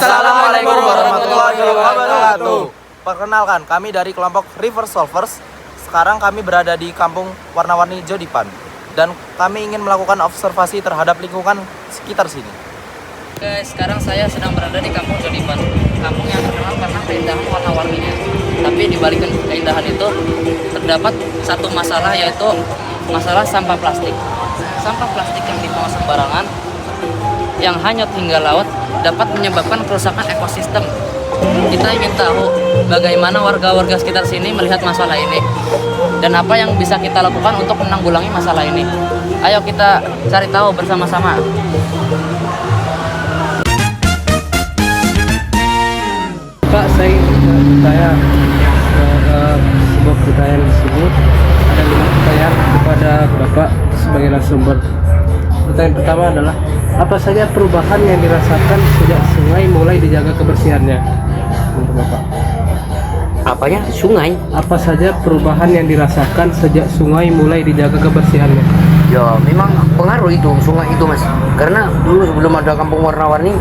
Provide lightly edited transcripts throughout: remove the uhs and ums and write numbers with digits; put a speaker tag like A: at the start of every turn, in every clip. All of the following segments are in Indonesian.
A: Assalamualaikum warahmatullahi wabarakatuh. Perkenalkan, kami dari kelompok River Solvers. Sekarang kami berada di kampung warna-warni Jodipan dan kami ingin melakukan observasi terhadap lingkungan sekitar sini.
B: Guys, sekarang saya sedang berada di kampung Jodipan, kampung yang terkenal karena keindahan warna-warninya. Tapi di balik keindahan itu terdapat satu masalah, yaitu masalah sampah plastik. Sampah plastik yang dibuang sembarangan yang hanyut hingga laut dapat menyebabkan kerusakan ekosistem. Kita ingin tahu bagaimana warga-warga sekitar sini melihat masalah ini dan apa yang bisa kita lakukan untuk menanggulangi masalah ini. Ayo kita cari tahu bersama-sama.
C: Pak, saya bertanya sebuah pertanyaan di sini. Ada 5 pertanyaan kepada Bapak sebagai narasumber. Pertanyaan pertama adalah, apa saja perubahan yang dirasakan sejak sungai mulai dijaga kebersihannya? Untuk Bapak.
D: Apanya? Sungai?
C: Apa saja perubahan yang dirasakan sejak sungai mulai dijaga kebersihannya?
D: Ya memang pengaruh itu sungai itu, Mas. Karena dulu sebelum ada kampung warna-warni,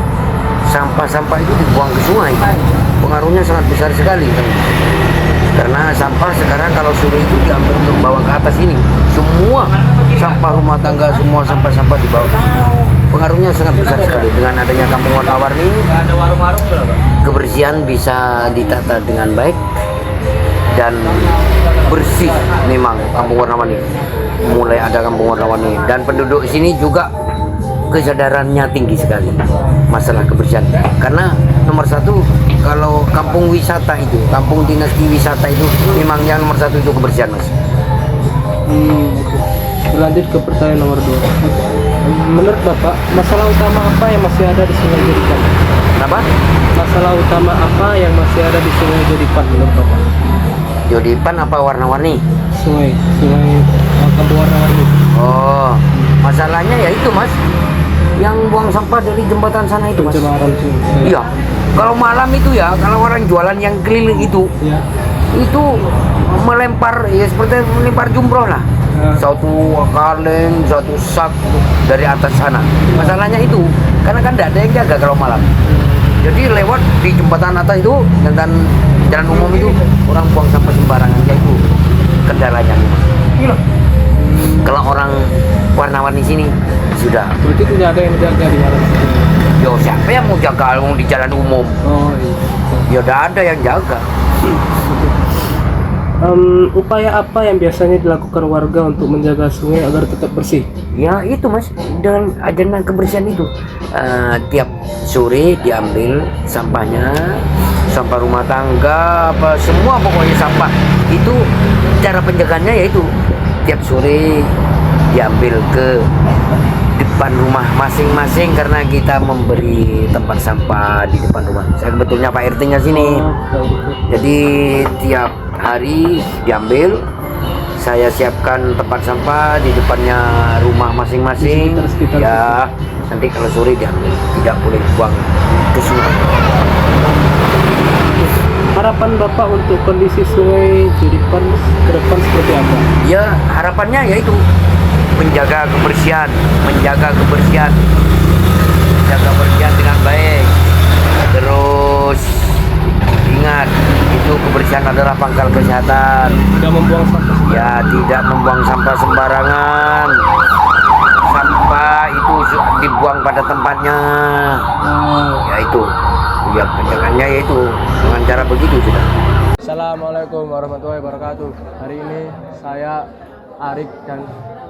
D: sampah-sampah itu dibuang ke sungai. Pengaruhnya sangat besar sekali kan. Karena sampah sekarang kalau sore itu diambil untuk bawa ke atas ini. Semua sampah rumah tangga, semua sampah-sampah dibawa. Pengaruhnya sangat besar sekali. Dengan adanya kampung warna-warni ini, kebersihan bisa ditata dengan baik dan bersih. Memang kampung warna-warni mulai ada kampung warna-warni, dan penduduk sini juga kesadarannya tinggi sekali masalah kebersihan. Karena nomor satu, kalau kampung wisata itu, kampung dinasti wisata itu memang yang nomor satu itu kebersihan, Mas.
C: Berlanjut ke pertanyaan nomor 2. Menurut Bapak, masalah utama apa yang masih ada di Sungai Jodipan?
D: Kenapa?
C: Masalah utama apa yang masih ada di Sungai Jodipan menurut Bapak?
D: Jodipan apa warna-warni?
C: Sungai kampung warna-warni.
D: Oh, masalahnya ya itu, Mas, yang buang sampah dari jembatan sana itu, Mas.
C: Pencemaran sungai.
D: Iya. Kalau malam itu ya, kalau orang jualan yang keliling itu,
C: Ya.
D: itu melempar ya seperti melempar jumroh lah.
C: Ya.
D: Satu kaleng, satu sak dari atas sana. Masalahnya itu, karena kan tidak ada yang jaga kalau malam. Jadi lewat di jembatan atas itu dan jalan umum itu orang buang sampah sembarangan, ya itu kendalanya. Kalau orang warna-warni sini sudah.
C: Berarti tidak ada yang menjaga di malam.
D: Yo, siapa yang mau jaga kalau di jalan umum?
C: Oh iya.
D: Ya udah ada yang jaga.
C: Upaya apa yang biasanya dilakukan warga untuk menjaga sungai agar tetap bersih?
D: Ya itu, Mas, dengan adanya kebersihan itu, tiap sore diambil sampahnya, sampah rumah tangga apa semua, pokoknya sampah itu cara penjagaannya yaitu tiap sore diambil ke depan rumah masing-masing, karena kita memberi tempat sampah di depan rumah. Saya sebetulnya Pak RT-nya sini. Jadi tiap hari diambil, saya siapkan tempat sampah di depannya rumah masing-masing.
C: Sekitar.
D: Ya, nanti kalau sore diambil, tidak boleh buang ke sungai.
C: Harapan Bapak untuk kondisi Sungai Jodipan ke depan seperti apa?
D: Ya, harapannya yaitu menjaga kebersihan dengan baik. Terus ingat, itu kebersihan adalah pangkal kesehatan.
C: Tidak membuang sampah.
D: Ya, tidak membuang sampah sembarangan. Sampah itu dibuang pada tempatnya. Ya itu. Ya, penjagaannya yaitu dengan cara begitu sudah.
C: Assalamualaikum warahmatullahi wabarakatuh. Hari ini saya, Arik dan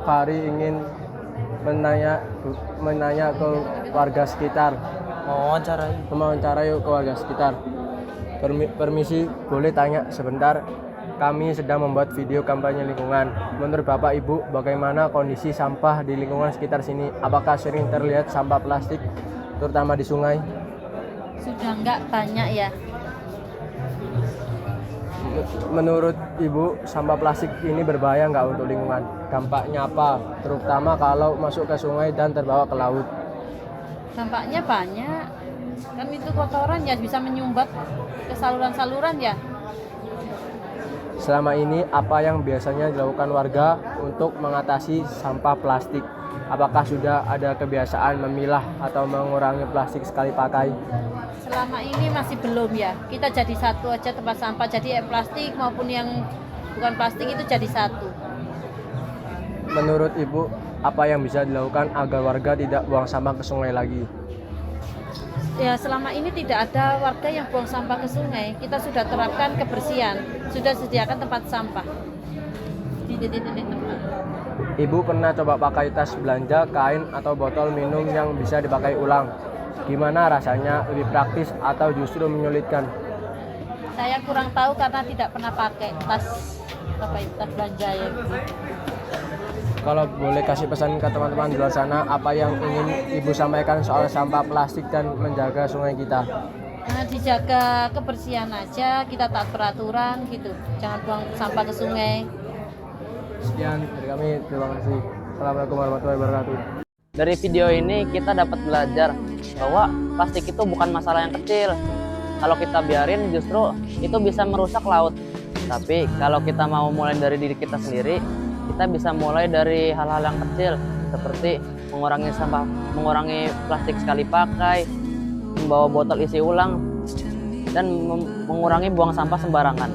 C: Fari ingin menanya ke warga sekitar. Mewawancarai ke warga sekitar. Permisi, boleh tanya sebentar? Kami sedang membuat video kampanye lingkungan. Menurut Bapak Ibu, bagaimana kondisi sampah di lingkungan sekitar sini? Apakah sering terlihat sampah plastik, terutama di sungai?
E: Sudah enggak banyak ya.
C: Menurut Ibu, sampah plastik ini berbahaya nggak untuk lingkungan? Dampaknya apa? Terutama kalau masuk ke sungai dan terbawa ke laut.
E: Dampaknya banyak. Kan itu kotoran ya, bisa menyumbat ke saluran-saluran ya.
C: Selama ini apa yang biasanya dilakukan warga untuk mengatasi sampah plastik? Apakah sudah ada kebiasaan memilah atau mengurangi plastik sekali pakai?
E: Selama ini masih belum ya. Kita jadi satu aja tempat sampah. Jadi plastik maupun yang bukan plastik itu jadi satu.
C: Menurut Ibu, apa yang bisa dilakukan agar warga tidak buang sampah ke sungai lagi?
E: Ya, selama ini tidak ada warga yang buang sampah ke sungai. Kita sudah terapkan kebersihan, sudah sediakan tempat sampah di titik-titik tempat.
C: Ibu pernah coba pakai tas belanja, kain, atau botol minum yang bisa dipakai ulang. Gimana rasanya? Lebih praktis atau justru menyulitkan?
E: Saya kurang tahu karena tidak pernah pakai tas tas belanja ya gitu.
C: Kalau boleh kasih pesan ke teman-teman di luar sana, apa yang ingin Ibu sampaikan soal sampah plastik dan menjaga sungai kita?
E: Nah, dijaga kebersihan aja, kita taat peraturan gitu. Jangan buang sampah ke sungai.
C: Sekian dari kami, terima kasih. Assalamualaikum warahmatullahi wabarakatuh.
B: Dari video ini kita dapat belajar bahwa plastik itu bukan masalah yang kecil. Kalau kita biarin justru itu bisa merusak laut. Tapi kalau kita mau mulai dari diri kita sendiri, kita bisa mulai dari hal-hal yang kecil seperti mengurangi sampah, mengurangi plastik sekali pakai, membawa botol isi ulang, dan mengurangi buang sampah sembarangan.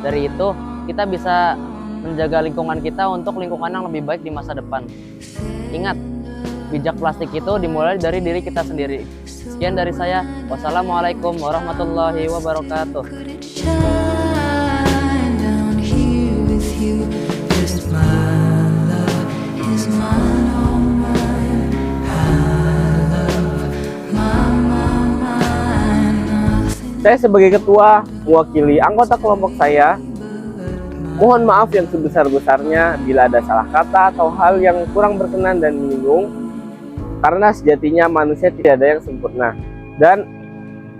B: Dari itu kita bisa menjaga lingkungan kita untuk lingkungan yang lebih baik di masa depan. Ingat, bijak plastik itu dimulai dari diri kita sendiri. Sekian dari saya. Wassalamualaikum warahmatullahi wabarakatuh.
F: Saya sebagai ketua mewakili anggota kelompok saya, mohon maaf yang sebesar-besarnya bila ada salah kata atau hal yang kurang berkenan dan menyinggung, karena sejatinya manusia tidak ada yang sempurna dan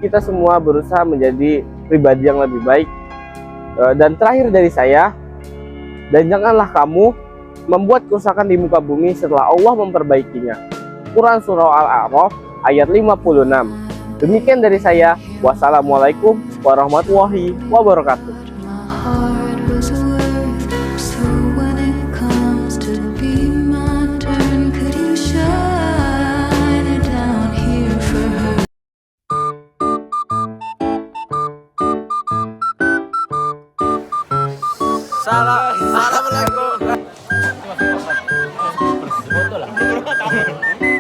F: kita semua berusaha menjadi pribadi yang lebih baik. Dan terakhir dari saya, dan janganlah kamu membuat kerusakan di muka bumi setelah Allah memperbaikinya. Quran Surah Al-A'raf ayat 56. Demikian dari saya. Wassalamualaikum warahmatullahi wabarakatuh.
A: Assalamualaikum.